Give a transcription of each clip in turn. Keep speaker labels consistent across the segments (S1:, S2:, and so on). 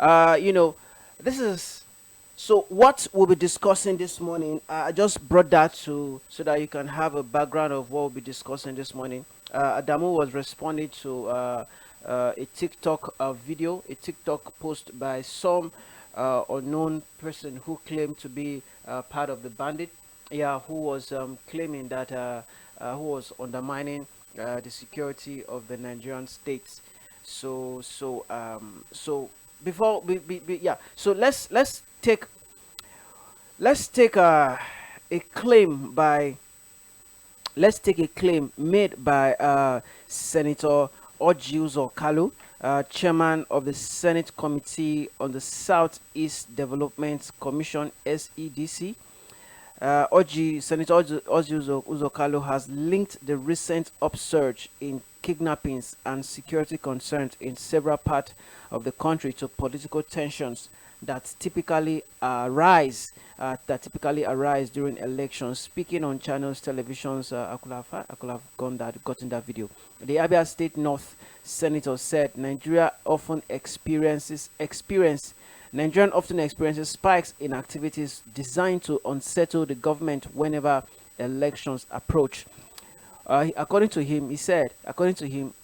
S1: You know, this is so what we'll be discussing this morning. I just brought that to so that you can have a background of what we'll be discussing this morning. Adamu was responding to a TikTok video, a TikTok post by some unknown person who claimed to be part of the bandit. Yeah, who was claiming that who was undermining the security of the Nigerian states. So before yeah, so let's take a claim by let's take a claim made by Senator Ojiuzo Kalu, chairman of the Senate Committee on the Southeast Development Commission (SEDC). Senator Oji Uzokalo has linked the recent upsurge in kidnappings and security concerns in several parts of the country to political tensions that typically arise during elections. Speaking on channels, televisions, I could have gotten that video. The Abia State North Senator said Nigerian often experiences spikes in activities designed to unsettle the government whenever elections approach. According to him,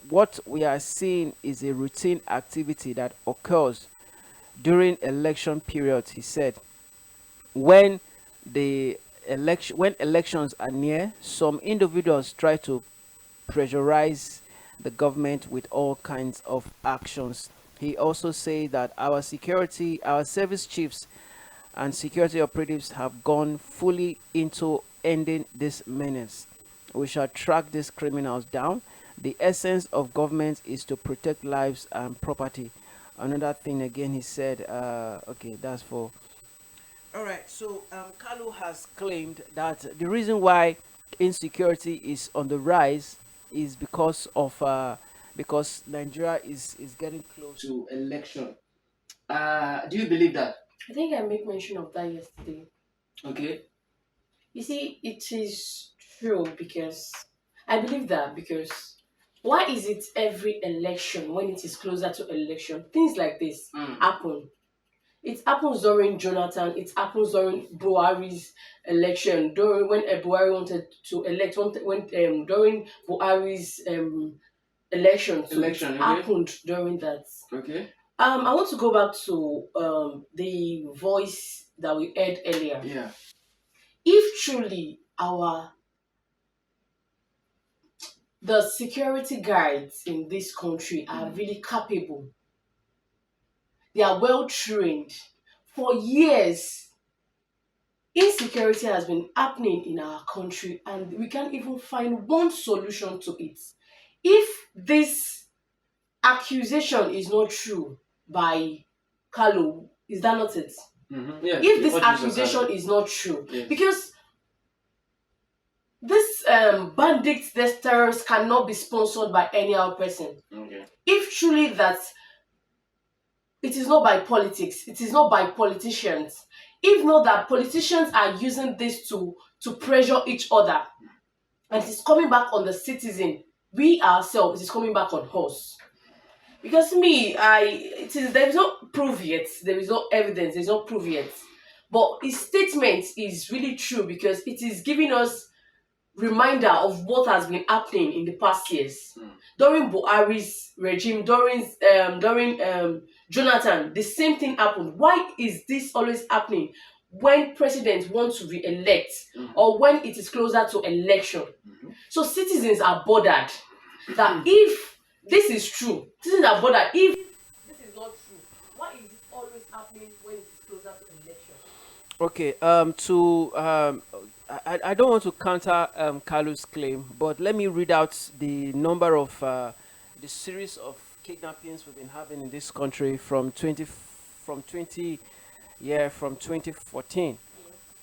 S1: what we are seeing is a routine activity that occurs during election periods. He said, when when elections are near, some individuals try to pressurize the government with all kinds of actions. He also said that our service chiefs and security operatives have gone fully into ending this menace. We shall track these criminals down. The essence of government is to protect lives and property. Another thing again, he said, okay, that's for. All right, so Kalu has claimed that the reason why insecurity is on the rise is because Nigeria is getting close to election. Do you believe that?
S2: I think I made mention of that yesterday.
S1: Okay.
S2: You see, it is true because I believe that because why is it every election when it is closer to election things like this happen? It happens during Jonathan. It happens during Buhari's election. During when Buhari wanted to elect, during Buhari's election, so it
S1: Election, okay.
S2: happened during that.
S1: Okay.
S2: I want to go back to the voice that we heard earlier.
S1: Yeah.
S2: If truly our the security guards in this country are really capable, they are well trained. For years, insecurity has been happening in our country, and we can't even find one solution to it. If this accusation is not true by Carlo, is that not it?
S1: Yeah.
S2: If this
S1: What is your
S2: accusation
S1: Carlo?
S2: is not true,
S1: Yes.
S2: because this bandits, these terrorists cannot be sponsored by any other person.
S1: Okay.
S2: If truly that it is not by politics, it is not by politicians. If not that politicians are using this to pressure each other, and it is coming back on the citizen, we ourselves, it is coming back on us. Because me, there is no proof yet, there is no evidence, there is no proof yet. But his statement is really true because it is giving us reminder of what has been happening in the past years. During Buhari's regime, during Jonathan, the same thing happened. Why is this always happening when presidents want to re-elect or when it is closer to election? So citizens are bothered that if this is true, citizens are bothered if this is not true. Why is it always happening when it is closer to election?
S1: Okay. I don't want to counter Carlos' claim, but let me read out the number of the series of kidnappings we've been having in this country from 2014.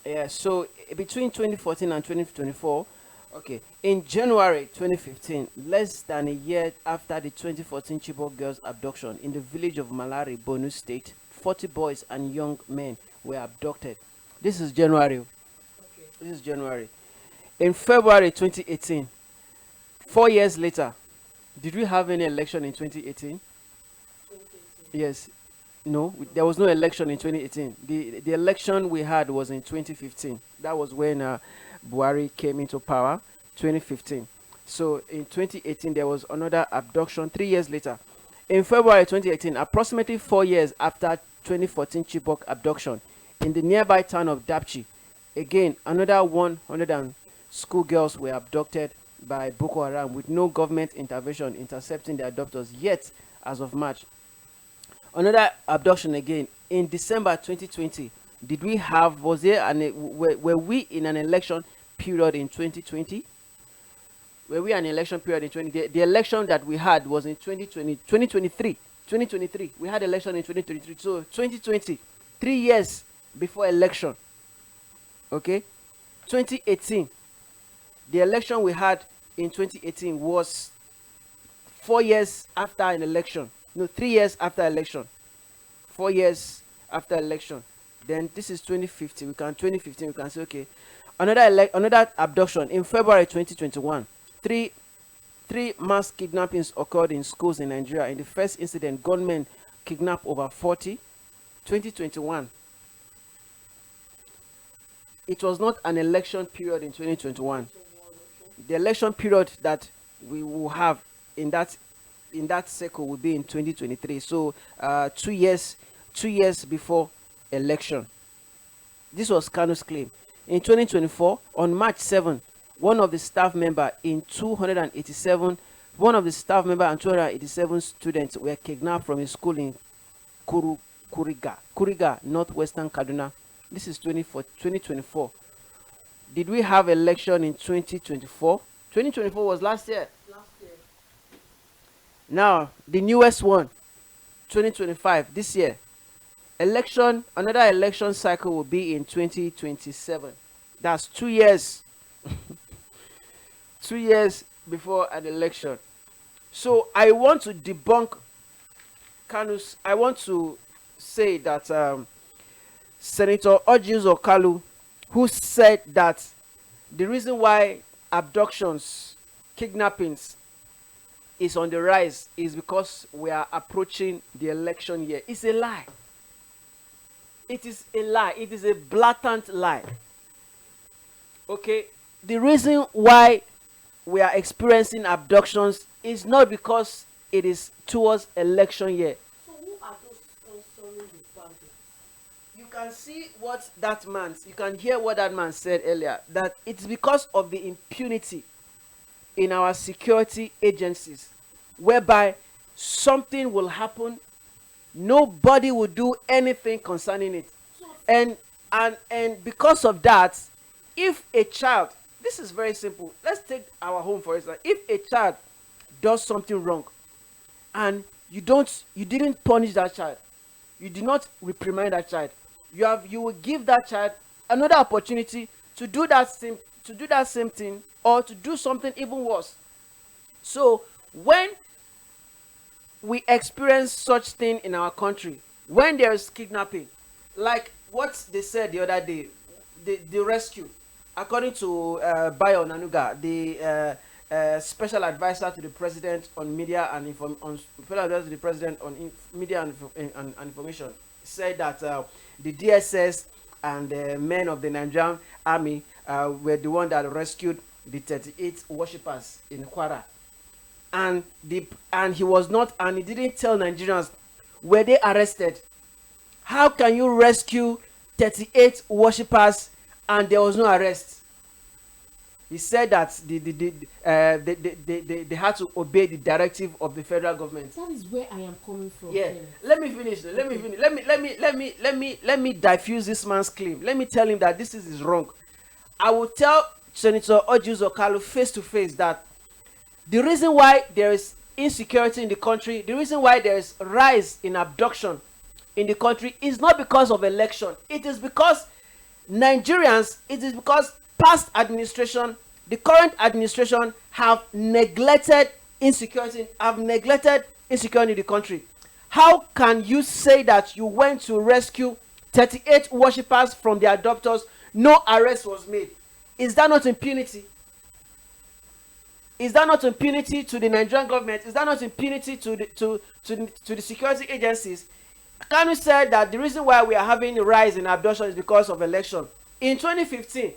S1: Yeah, so between 2014 and 2024, okay, in January 2015, less than a year after the 2014 Chibok girls' abduction in the village of Malari, Borno State, 40 boys and young men were abducted. This is January.
S2: Okay.
S1: This is January. In February 2018, 4 years later, did we have any election in 2018?
S2: 2018.
S1: Yes. No, there was no election in 2018. The election we had was in 2015. That was when Buhari came into power, 2015. So in 2018 there was another abduction 3 years later. In February 2018, approximately 4 years after 2014 Chibok abduction, in the nearby town of Dapchi, again another 100 schoolgirls were abducted by Boko Haram with no government intervention intercepting the abductors yet. As of March, another abduction again in December 2020. Did we have, was there were we in an election period in 2020? Were we an election period in 20? The election that we had was in 2020, 2023. 2023. We had election in 2023. So 2020, 3 years before election. Okay, 2018. The election we had in 2018 was 4 years after an election. No, 3 years after election. 4 years after election. Then this is 2015. 2015 we can say, okay, another abduction in February 2021. Three mass kidnappings occurred in schools in Nigeria. In the first incident, gunmen kidnapped over 40. 2021. It was not an election period in 2021. The election period that we will have in that circle will be in 2023. So 2 years before election. This was Kanu's claim. In 2024, on March 7, one of the staff member and 287 students were kidnapped from a school in Kuriga, northwestern Kaduna. This is 2024. Did we have election in 2024? 2024 was last year. Now, the newest one, 2025, this year. Another election cycle will be in 2027. That's 2 years. 2 years before an election. So I want to debunk Kanu's. I want to say that Senator Ojus Okalu, who said that the reason why abductions, kidnappings is on the rise is because we are approaching the election year. It's a lie. It is a lie. It is a blatant lie. Okay? The reason why we are experiencing abductions is not because it is towards election year.
S2: So who are those sponsoring the bandits?
S1: You can see what that man, you can hear what that man said earlier, that it's because of the impunity in our security agencies, whereby something will happen, nobody will do anything concerning it. And because of that, if a child, this is very simple. Let's take our home for instance. If a child does something wrong and you didn't punish that child, you did not reprimand that child, you will give that child another opportunity to do that same thing or to do something even worse. So when we experience such thing in our country, when there is kidnapping, like what they said the other day, the rescue, according to Bayo Nanuga, the special advisor to the president on media and special advisor to the president on media and information, said that the DSS and the men of the Nigerian army were the one that rescued the 38 worshippers in Kwara. And he was not, and he didn't tell Nigerians, were they arrested? How can you rescue 38 worshippers and there was no arrest? He said that they had to obey the directive of the federal government.
S2: That is where I am coming from.
S1: Yeah. Let me finish. Let me diffuse this man's claim. Let me tell him that this is wrong. I will tell Senator Ojus Okalu face to face that the reason why there is insecurity in the country, the reason why there is rise in abduction in the country is not because of election. It is because Nigerians, it is because past administration, the current administration have neglected insecurity in the country. How can you say that you went to rescue 38 worshippers from their abductors, no arrest was made? Is that not impunity? Is that not impunity to the Nigerian government? Is that not impunity to the security agencies? Kanu said that the reason why we are having a rise in abduction is because of election. In 2015,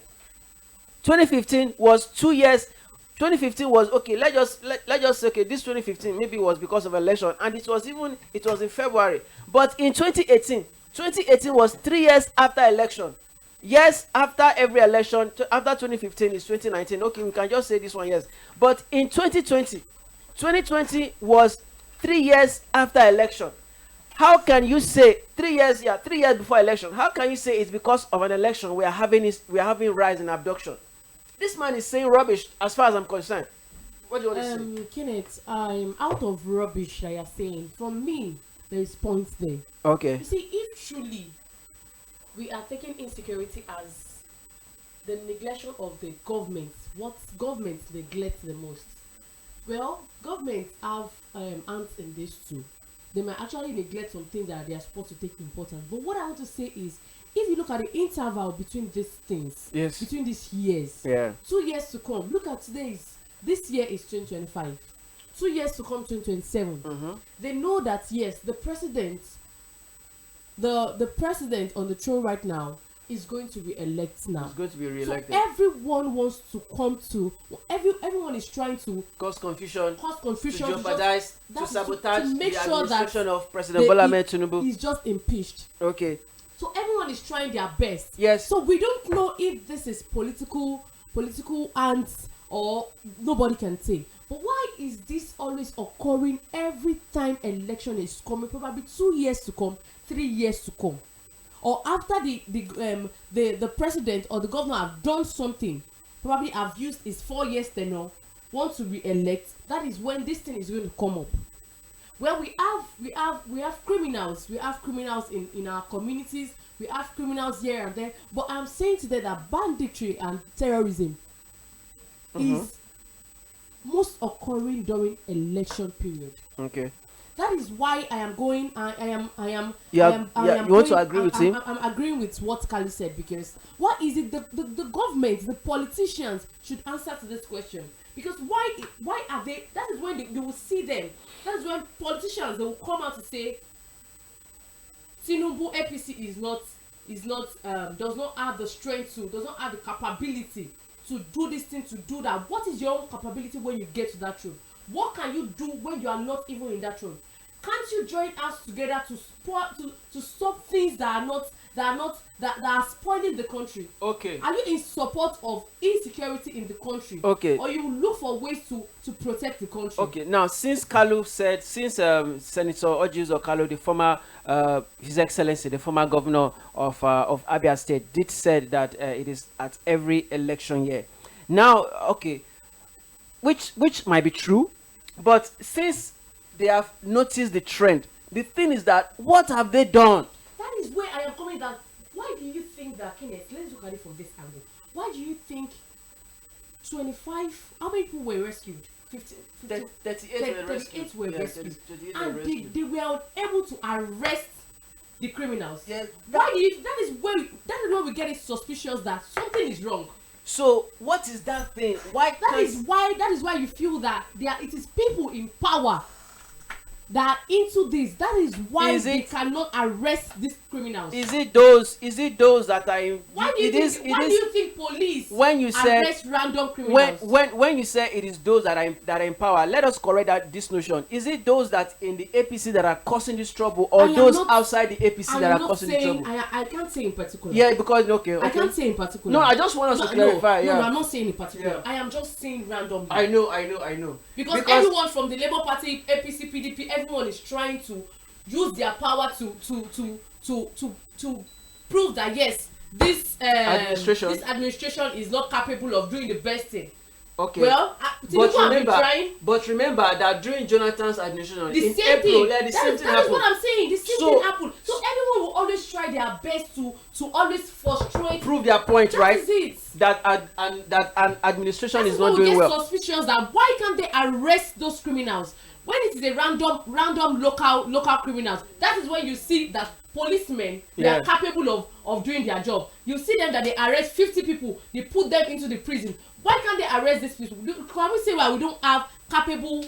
S1: 2015 was 2 years. 2015 was okay. Let's just say okay. This 2015 maybe was because of election, and it was in February. But in 2018, 2018 was 3 years after election. Yes, after every election, after 2015 is 2019. Okay, we can just say this one yes. But in 2020, 2020 was 3 years after election. How can you say 3 years? Yeah, 3 years before election. How can you say it's because of an election we are having rise in abduction? This man is saying rubbish as far as I'm concerned. What do you want to say?
S3: Kenneth, I'm out of rubbish that you're saying. From me, there is points there.
S1: Okay.
S3: You see, if truly we are taking insecurity as the neglection of the government, what government neglects the most? Well, governments have hands in this too. They might actually neglect some things that they are supposed to take importance. But what I want to say is, if you look at the interval between these things,
S1: Yes.
S3: between these years,
S1: Yeah.
S3: 2 years to come, look at this year is 2025. 2 years to come, 2027. They know that yes, the president on the throne right now is going to re-elect now.
S1: He's going to be re-elected.
S3: So everyone wants to come to everyone is trying to
S1: cause confusion, to jeopardize, to sabotage
S3: to make
S1: the
S3: sure that
S1: administration of President Bola Ahmed Tinubu.
S3: he's just impeached.
S1: Okay.
S3: So everyone is trying their best.
S1: Yes.
S3: So we don't know if this is political ants or nobody can say. But why is this always occurring every time election is coming? Probably 2 years to come, 3 years to come, or after the president or the governor have done something, probably have used his 4 years tenure, want to re-elect. That is when this thing is going to come up. Well, we have criminals. We have criminals in our communities. We have criminals here and there. But I'm saying today that banditry and terrorism is most occurring during election period.
S1: Okay.
S3: That is why I am going. You
S1: want to agree with him?
S3: I'm agreeing with what Kali said, because what is it the government, the politicians should answer to this question. Because why are they? That is when they will see them. That is when politicians, they will come out to say Tinubu APC does not have the strength to, does not have the capability to do this thing, to do that. What is your own capability when you get to that room? What can you do when you are not even in that room? Can't you join us together to stop things that are spoiling the country?
S1: Okay.
S3: Are you in support of insecurity in the country?
S1: Okay.
S3: Or you look for ways to protect the country?
S1: Okay. Now, since Senator Ojiuzo Kalu, the former His Excellency, the former governor of Abia State, did said that it is at every election year. Now, okay, which might be true, but since they have noticed the trend, the thing is that what have they done?
S3: That is where I am coming. That why do you think that, Kenneth? Let's look at it from this angle. Why do you think 25? How many people were rescued? 38 were rescued, and they were able to arrest the criminals.
S1: Yes.
S3: Why do you? That is when we get it suspicious that something is wrong.
S1: So what is that thing? Why?
S3: That is why you feel that it is people in power that are into this. That is why they cannot arrest these criminals.
S1: Is it those that are in?
S3: Why do you think police
S1: when you say
S3: arrest random criminals?
S1: When you say it is those that are in power, let us correct this notion. Is it those that in the APC that are causing this trouble, or those outside the APC that are causing the trouble?
S3: I can't say in particular.
S1: Yeah, because okay.
S3: I can't say in particular.
S1: No, I just want us to clarify.
S3: No, I'm not saying in particular. Yeah. I am just saying randomly.
S1: I know. Because
S3: everyone from the Labour Party, APC, PDP, everyone is trying to use their power to prove that yes, this administration is not capable of doing the best thing.
S1: Okay.
S3: Well,
S1: but remember that during Jonathan's administration
S3: the
S1: in
S3: same
S1: April,
S3: thing.
S1: that
S3: is what I'm saying. The same thing happened. So everyone will always try their best to always frustrate.
S1: Prove their point, right?
S3: That is it.
S1: That an administration is not doing well.
S3: Suspicious that why can't they arrest those criminals? When it is a random local criminals, that is when you see that policemen, they are
S1: Yes.
S3: capable of doing their job. You see them that they arrest 50 people, they put them into the prison. Why can't they arrest these people? Can we say why we don't have capable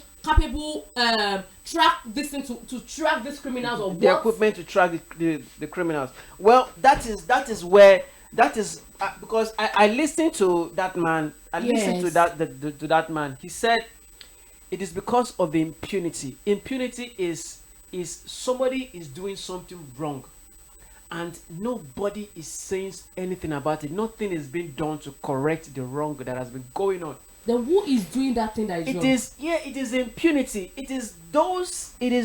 S3: track this thing to track these criminals or
S1: The
S3: what?
S1: equipment to track the criminals. Well, that is where that is because I listened to that man. I listened to
S3: Yes.
S1: to that man. He said it is because of the impunity. Impunity is somebody is doing something wrong and nobody is saying anything about it. Nothing is being done to correct the wrong that has been going on.
S3: Then who is doing that thing that is
S1: It
S3: wrong?
S1: is, yeah, it is impunity. It is those in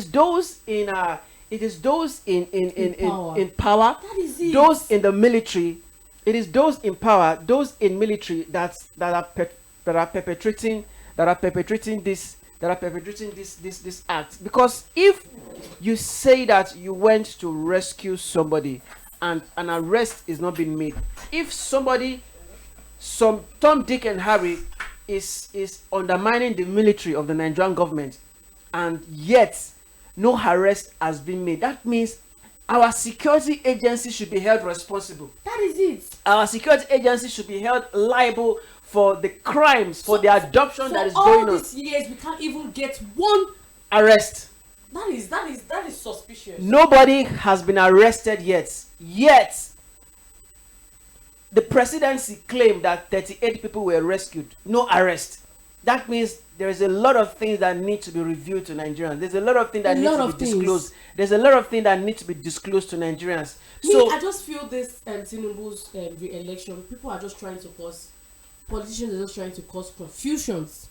S1: power,
S3: That is it.
S1: those in the military. It is those in power, those in military that are perpetrating this act. Because if you say that you went to rescue somebody and an arrest is not being made, if somebody, some Tom, Dick, and Harry is undermining the military of the Nigerian government, and yet no arrest has been made, that means our security agency should be held responsible.
S3: That is it.
S1: Our security agency should be held liable for the crimes, for the adoption
S3: For
S1: that is
S3: all
S1: going on.
S3: these years, we can't even get one.
S1: Arrest.
S3: That is suspicious.
S1: Nobody has been arrested yet. Yet, the presidency claimed that 38 people were rescued. No arrest. That means there is a lot of things that need to be reviewed to Nigerians. There's a lot of things that
S3: A
S1: need
S3: lot
S1: to
S3: of
S1: be
S3: things.
S1: disclosed. There's a lot of things that need to be disclosed to Nigerians.
S3: Me,
S1: So
S3: I just feel this Tinubu's re-election, people are just trying to cause, politicians are just trying to cause confusions.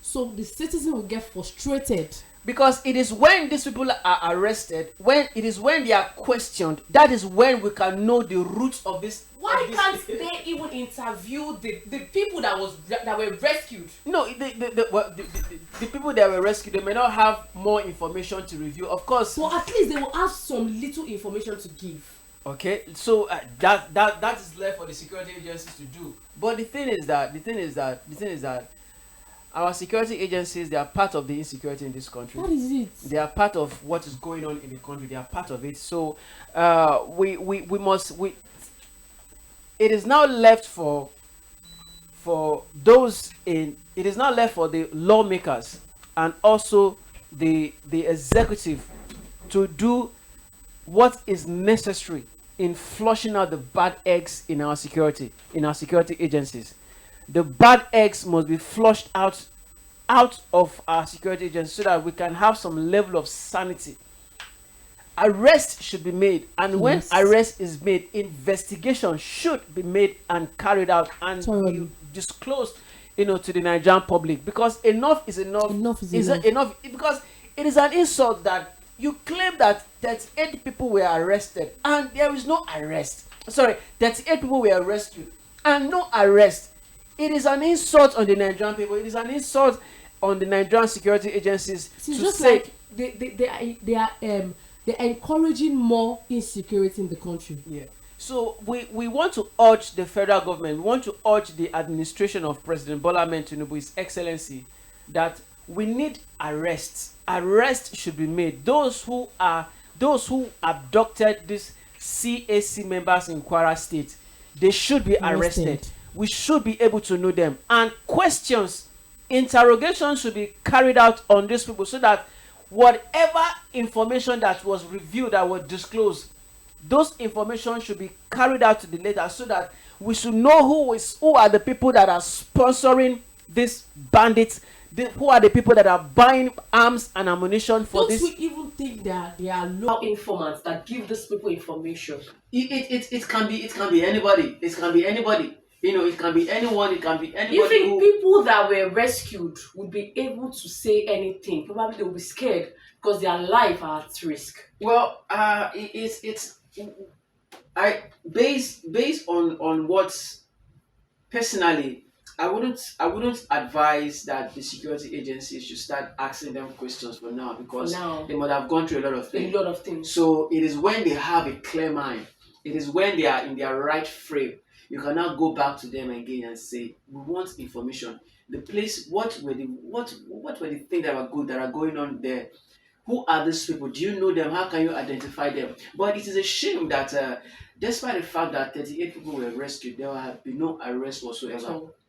S3: So the citizen will get frustrated.
S1: because it is when these people are arrested, when it is when they are questioned, that is when we can know the roots of this.
S3: Why
S1: of this-
S3: can't they even interview the people that were rescued?
S1: No, the people that were rescued, they may not have more information to review. Of course,
S3: So at least they will have some little information to give.
S1: okay. So that is left for the security agencies to do. But the thing is that our security agencies, they are part of the insecurity in this country.
S3: That is it.
S1: They are part of what is going on in the country. They are part of it. So we must it is now left for those in it is now left for the lawmakers and also the executive to do what is necessary in flushing out the bad eggs in our security agencies. The bad eggs must be flushed out of our security agencies so that we can have some level of sanity. Arrest should be made, and when
S3: Yes.
S1: arrest is made, investigation should be made and carried out and
S3: Thoroughly.
S1: be disclosed, to the Nigerian public, because enough is enough.
S3: Enough is
S1: enough, because it is an insult that you claim that 38 people were arrested and there is no arrest. Sorry, 38 people were rescued and no arrest. It is an insult on the Nigerian people. It is an insult on the Nigerian security agencies
S3: It's
S1: to
S3: just
S1: say,
S3: like they're encouraging more insecurity in the country.
S1: yeah. So we want to urge the federal government, we want to urge the administration of President Bola Ahmed Tinubu, His Excellency, that we need arrests. Arrests should be made. Those who abducted these CAC members in Kwara State, they should be arrested. We should be able to know them, and interrogations should be carried out on these people so that whatever information that was revealed, that was disclosed, those information should be carried out to the later, so that we should know who are the people that are sponsoring these bandits, who are the people that are buying arms and ammunition for
S3: Don't
S1: this.
S3: we even think that they are
S2: How informants that give these people information.
S1: It can be anybody. It can be anybody. It can be anyone. It can be anybody.
S2: You think people that were rescued would be able to say anything? Probably they will be scared because their life are at risk.
S1: Well, it's based on what, personally, I wouldn't advise that the security agencies should start asking them questions for now, because
S2: now.
S1: they might have gone through a lot of
S2: A
S1: things.
S2: lot of things.
S1: So it is when they have a clear mind, it is when they are in their right frame, you cannot go back to them again and say, we want information.
S4: the place. What were the things that were good that are going on there? Who are these people? Do you know them? How can you identify them? But it is a shame that, despite the fact that 38 people were rescued, there have been no arrest whatsoever.
S2: So